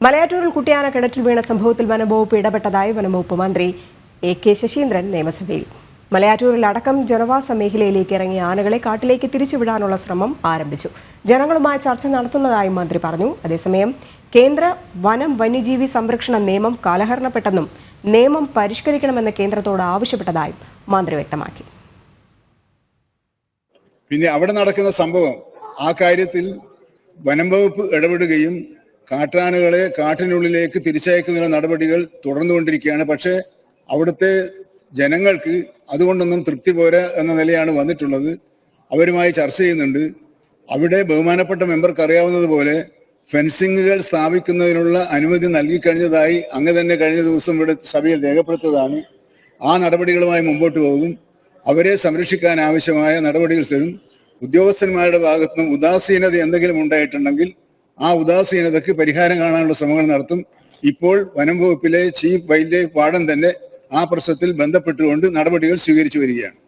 മലയാറ്റൂരിൽ കുട്ടിയാന കിണറ്റിൽ വീണ സംഭവത്തിൽ വനംവകുപ്പ് ഇടപെട്ടതായി വനംവകുപ്പ് മന്ത്രി എ.കെ. ശശീന്ദ്രൻ നിയമസഭയിൽ. മലയാറ്റൂരിൽ അടക്കം ജനവാസ മേഖലയിലേക്ക് ഇറങ്ങിയ ആനകളെ കാട്ടിലേക്ക് തിരിച്ചുവിടാനുള്ള ശ്രമം ആരംഭിച്ചു. ജനങ്ങളുമായി ചർച്ച നടത്തുന്നതായും മന്ത്രി പറഞ്ഞു. അതേസമയം കേന്ദ്ര വനം വന്യജീവി സംരക്ഷണ നിയമം കാലഹരണപ്പെട്ടെന്നും നിയമം പരിഷ്കരിക്കണമെന്ന് കേന്ദ്രത്തോട് ആവശ്യപ്പെട്ടതായും മന്ത്രി വ്യക്തമാക്കി. പിന്നെ അവിടെ നടക്കുന്ന സംഭവം ആ കാര്യത്തിൽ വനം വകുപ്പ് ഇടപെടുകയും കാട്ടാനകളെ കാട്ടിനുള്ളിലേക്ക് തിരിച്ചയക്കുന്ന നടപടികൾ തുടർന്നുകൊണ്ടിരിക്കുകയാണ്. പക്ഷേ അവിടുത്തെ ജനങ്ങൾക്ക് അതുകൊണ്ടൊന്നും തൃപ്തി പോരാ എന്ന നിലയാണ് വന്നിട്ടുള്ളത്. അവരുമായി ചർച്ച ചെയ്യുന്നുണ്ട്. അവിടെ ബഹുമാനപ്പെട്ട മെമ്പർക്ക് അറിയാവുന്നതുപോലെ ഫെൻസിങ്ങുകൾ സ്ഥാപിക്കുന്നതിനുള്ള അനുമതി നൽകിക്കഴിഞ്ഞതായി അങ്ങ് തന്നെ കഴിഞ്ഞ ദിവസം ഇവിടെ സഭയിൽ രേഖപ്പെടുത്തതാണ്. ആ നടപടികളുമായി മുമ്പോട്ട് പോകും. അവരെ സംരക്ഷിക്കാൻ ആവശ്യമായ നടപടികൾ തരും. ഉദ്യോഗസ്ഥന്മാരുടെ ഭാഗത്തുനിന്നും ഉദാസീനത എന്തെങ്കിലും ഉണ്ടായിട്ടുണ്ടെങ്കിൽ ആ ഉദാസീനതയ്ക്ക് പരിഹാരം കാണാനുള്ള ശ്രമങ്ങൾ നടത്തും. ഇപ്പോൾ വനം വകുപ്പിലെ ചീഫ് വൈൽഡ് ലൈഫ് വാർഡൻ തന്നെ ആ പ്രശ്നത്തിൽ ബന്ധപ്പെട്ടുകൊണ്ട് നടപടികൾ സ്വീകരിച്ചു വരികയാണ്.